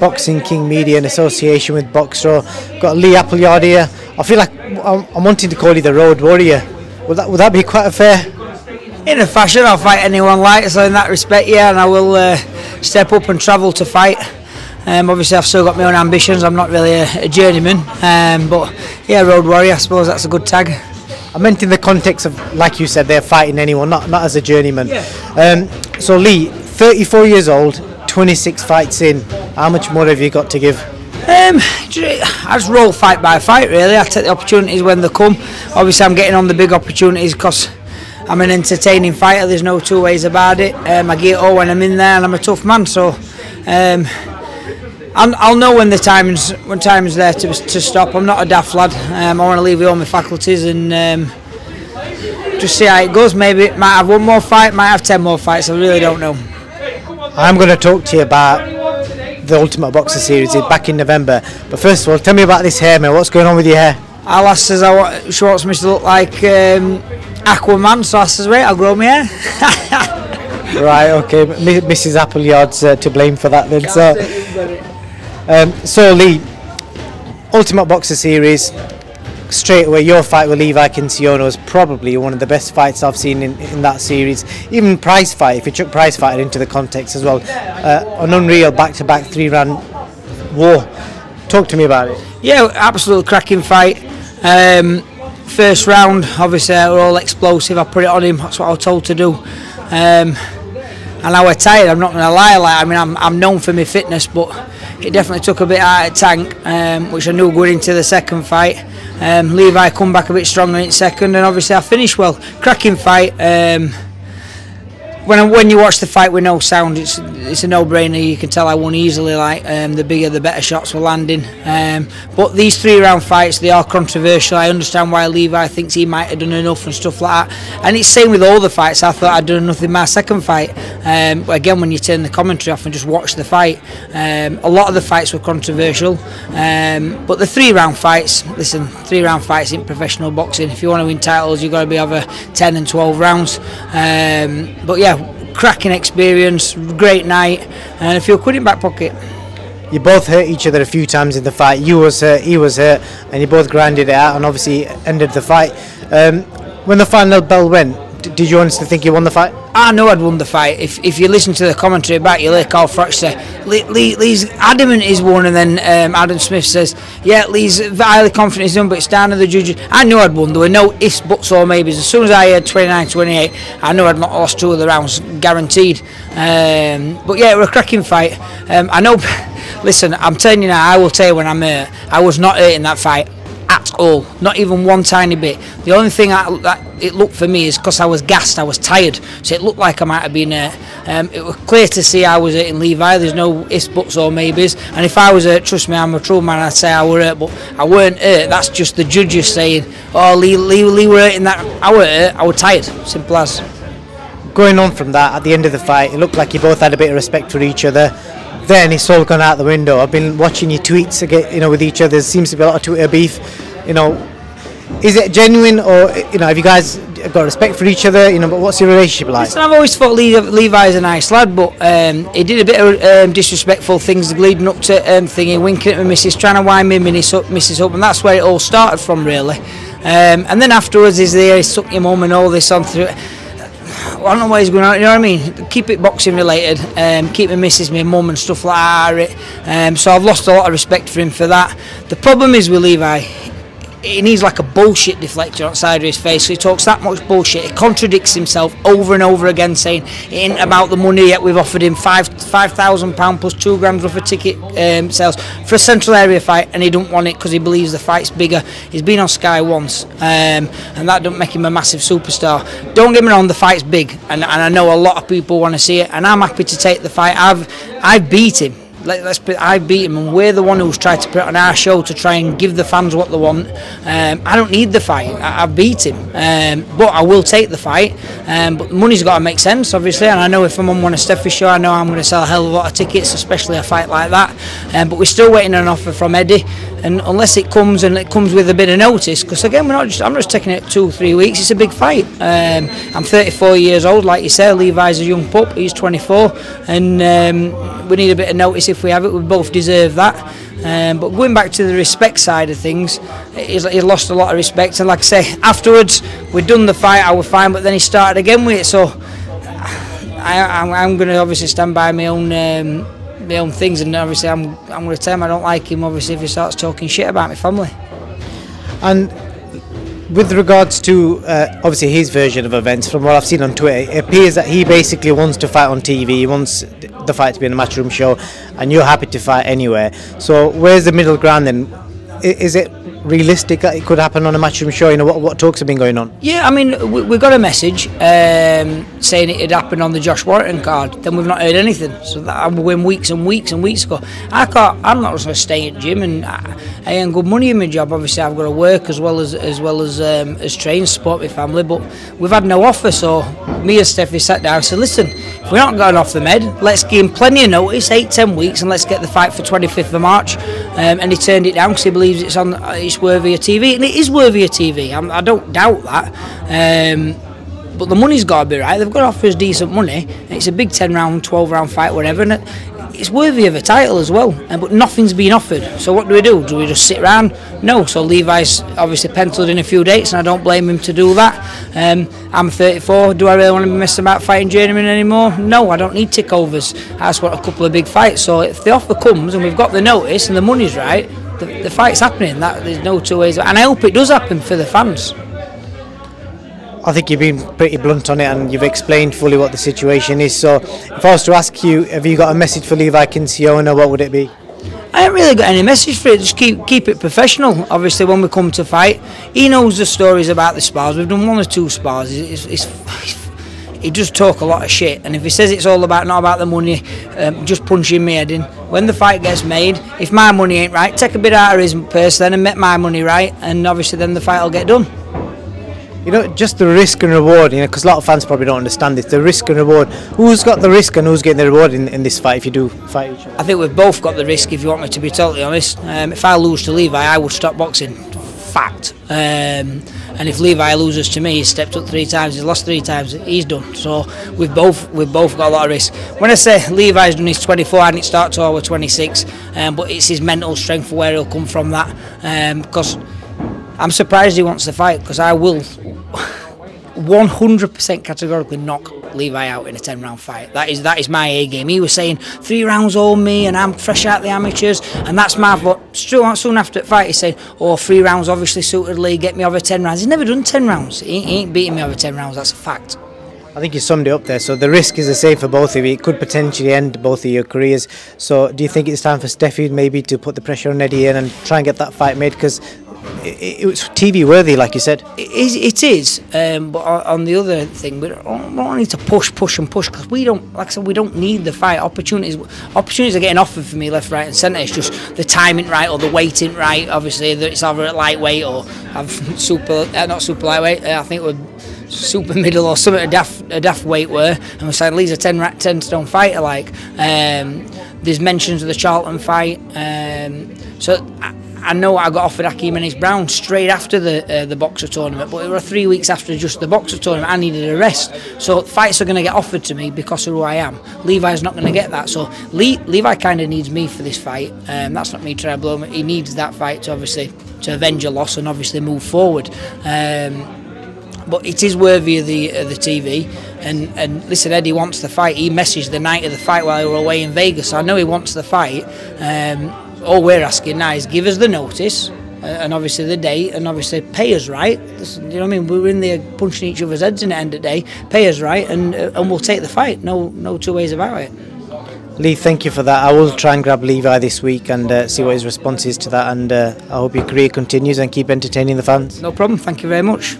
Boxing King Media in association with Boxro. Got Lee Appleyard here. I feel like I'm wanting to call you the Road Warrior. Would that be quite a fair? In a fashion, I'll fight anyone like, so in that respect, yeah, and I will step up and travel to fight. Obviously I've still got my own ambitions, I'm not really a journeyman, but yeah, Road Warrior, I suppose that's a good tag. I meant in the context of, like you said, they're fighting anyone, not as a journeyman. Yeah. So Lee, 34 years old, 26 fights in, how much more have you got to give? I just roll fight by fight really. I take the opportunities when they come. Obviously I'm getting on the big opportunities because I'm an entertaining fighter, there's no two ways about it. I get it all when I'm in there and I'm a tough man, so I'll know when time's there to stop. I'm not a daft lad. I want to leave with all my faculties and just see how it goes. Maybe might have one more fight, might have 10 more fights, I really don't know. I'm going to talk to you about the Ultimate Boxer series back in November, but first of all, tell me about this hair, man. What's going on with your hair? Our lass says she wants me to look like Aquaman, so I says, wait, I'll grow my hair. Right, okay, Mrs. Appleyard's to blame for that then. So Lee, Ultimate Boxer series, straight away your fight with Levi Kinciano is probably one of the best fights I've seen in that series. Even Prize Fight, if you chuck Prize Fighter into the context as well, an unreal back-to-back 3-round war. Talk to me about it. Yeah, absolutely cracking fight. First round, obviously we're all explosive. I put it on him, that's what I was told to do. And I was tired, I'm not going to lie. I'm known for my fitness, but it definitely took a bit out of tank, which I knew going into the second fight. Levi come back a bit stronger in second, and obviously I finished well. Cracking fight. When you watch the fight with no sound, it's a no-brainer. You can tell I won easily. The bigger, the better shots were landing. But these 3-round fights, they are controversial. I understand why Levi thinks he might have done enough and stuff like that. And it's same with all the fights. I thought I'd done enough in my second fight. But again, when you turn the commentary off and just watch the fight, a lot of the fights were controversial. But the 3-round fights, listen, 3-round fights in professional boxing. If you want to win titles, you've got to be over 10 and 12 rounds. But yeah, cracking experience, great night, and a few quid in back pocket. You both hurt each other a few times in the fight. You was hurt, he was hurt, and you both grinded it out and obviously ended the fight. When the final bell went, did you honestly think you won the fight? I know I'd won the fight. If you listen to the commentary back, you'll hear Carl Froch say, Lee's adamant he's won, and then Adam Smith says, yeah, Lee's highly confident he's done, but it's down to the judges. I knew I'd won. There were no ifs, buts or maybes. As soon as I heard 29-28, I knew I'd not lost 2 of the rounds, guaranteed. But yeah, it was a cracking fight. I know, listen, I'm telling you now, I will tell you when I'm hurt. I was not hurt in that fight at all, not even one tiny bit. The only thing that it looked for me is because I was gassed, I was tired, so it looked like I might have been hurt. It was clear to see I was hurting Levi. There's no ifs, buts or maybes, and if I was hurt, trust me, I'm a true man, I'd say I were hurt, but I weren't hurt. That's just the judges saying, oh, Lee were hurt in that. I were hurt, I was tired, simple as. Going on from that, at the end of the fight, it looked like you both had a bit of respect for each other. Then it's all gone out the window. I've been watching your tweets again, with each other. There seems to be a lot of Twitter beef. Is it genuine, or have you guys got respect for each other? But what's your relationship like? Listen, I've always thought Levi's a nice lad, but he did a bit of disrespectful things leading up to thingy, winking at my missus, trying to wind me missus up, and that's where it all started from, really. And then afterwards, he's there, he stuck your mum and all this on through it. I don't know what he's going on, you know what I mean? Keep it boxing related, keep my missus, my mum and stuff like that. So I've lost a lot of respect for him for that. The problem is with Levi, he needs like a bullshit deflector outside of his face. So he talks that much bullshit. He contradicts himself over and over again, saying it ain't about the money yet. We've offered him £5,000 plus 2 grand worth of ticket sales for a central area fight, and he don't want it because he believes the fight's bigger. He's been on Sky once, and that don't make him a massive superstar. Don't get me wrong, the fight's big, and I know a lot of people want to see it, and I'm happy to take the fight. I've beat him. I beat him, and we're the one who's tried to put it on our show to try and give the fans what they want. I don't need the fight. I've beat him, but I will take the fight. But the money's got to make sense, obviously. And I know if I'm on one of Steffi's show, I know I'm going to sell a hell of a lot of tickets, especially a fight like that. But we're still waiting on an offer from Eddie, and unless it comes with a bit of notice, because again, I'm just taking it 2-3 weeks. It's a big fight. I'm 34 years old, like you said. Levi's a young pup. He's 24, and we need a bit of notice if we have it. We both deserve that. But going back to the respect side of things, he's lost a lot of respect. And like I say, afterwards, we'd done the fight, I was fine, but then he started again with it. So I'm going to obviously stand by my own things, and obviously I'm going to tell him I don't like him, obviously, if he starts talking shit about my family. And with regards to obviously his version of events, from what I've seen on Twitter, it appears that he basically wants to fight on TV, he wants the fight to be in a matchroom show, and you're happy to fight anywhere. So where's the middle ground then? Is it realistic that it could happen on a matchroom show? You know, what talks have been going on? Yeah, I mean, we got a message saying it had happened on the Josh Warrington card. Then we've not heard anything. So that went weeks and weeks and weeks ago. I'm not just going to stay at gym, and I earn good money in my job. Obviously, I've got to work as well as train, support my family. But we've had no offer. So me and Steffi sat down and said, listen, if we're not going off the med, let's give him plenty of notice, 8-10 weeks, and let's get the fight for 25th of March. And he turned it down because he believes it's worthy of TV, and it is worthy of TV. I don't doubt that. But the money's got to be right. They've got to offer us decent money. It's a big 10-round, 12-round fight, whatever, and it's worthy of a title as well. But nothing's been offered. So what do? Do we just sit around? No. So Levi's obviously penciled in a few dates, and I don't blame him to do that. I'm 34. Do I really want to be messing about fighting journeyman anymore? No, I don't need tickovers. I just want a couple of big fights. So if the offer comes and we've got the notice and the money's right, the fight's happening. There's no two ways. And I hope it does happen for the fans. I think you've been pretty blunt on it, and you've explained fully what the situation is. So if I was to ask you, have you got a message for Levi Kinciona, what would it be? I haven't really got any message for it. Just keep it professional. Obviously, when we come to fight, he knows the stories about the spars. We've done 1 or 2 spars. He does talk a lot of shit, and if he says it's all about, not about the money, just punching me head in. When the fight gets made, if my money ain't right, take a bit out of his purse then and make my money right, and obviously then the fight will get done. You know, just the risk and reward, you know, because a lot of fans probably don't understand this, the risk and reward. Who's got the risk and who's getting the reward in this fight if you do fight each other? I think we've both got the risk, if you want me to be totally honest. If I lose to Levi, I would stop boxing. Fact. And if Levi loses to me, he's stepped up 3 times, he's lost 3 times, he's done. So we've both got a lot of risk. When I say Levi's done his 24, I didn't start till I was 26, but it's his mental strength for where he'll come from that. Because I'm surprised he wants to fight, because I will 100% categorically knock Levi out in a 10-round fight. That is my A game. He was saying 3 rounds on me and I'm fresh out the amateurs, and that's my fault. Soon after the fight he said, 3 rounds obviously suited Lee, get me over 10 rounds. He's never done 10 rounds. He ain't beating me over 10 rounds, that's a fact. I think you summed it up there. So the risk is the same for both of you. It could potentially end both of your careers. So do you think it's time for Steffi maybe to put the pressure on Eddie and try and get that fight made? Because it was TV worthy, like you said. It is, but on the other thing, we don't need to push, because we don't, like I said, we don't need the fight. Opportunities are getting offered for me left, right, and centre. It's just the timing right or the weight ain't right. Obviously, it's either at lightweight or not super lightweight. I think we're super middle or something. A daft weight were, and we're saying Lee's a 10 stone fighter. Like, there's mentions of the Charlton fight, so. I know I got offered Hakeem Ennis-Brown straight after the boxer tournament, but it was 3 weeks after just the boxer tournament. I needed a rest, so fights are going to get offered to me because of who I am. Levi's not going to get that, so Levi kind of needs me for this fight. That's not me trying to blow him. He needs that fight to avenge a loss and obviously move forward. But it is worthy of the TV. And listen, Eddie wants the fight. He messaged the night of the fight while we were away in Vegas, so I know he wants the fight. All we're asking now is give us the notice, and obviously the date, and obviously pay us right. You know what I mean? We're in there punching each other's heads in the end of the day. Pay us right, and we'll take the fight. No 2 ways about it. Lee, thank you for that. I will try and grab Levi this week and see what his response is to that, and I hope your career continues and keep entertaining the fans. No problem. Thank you very much.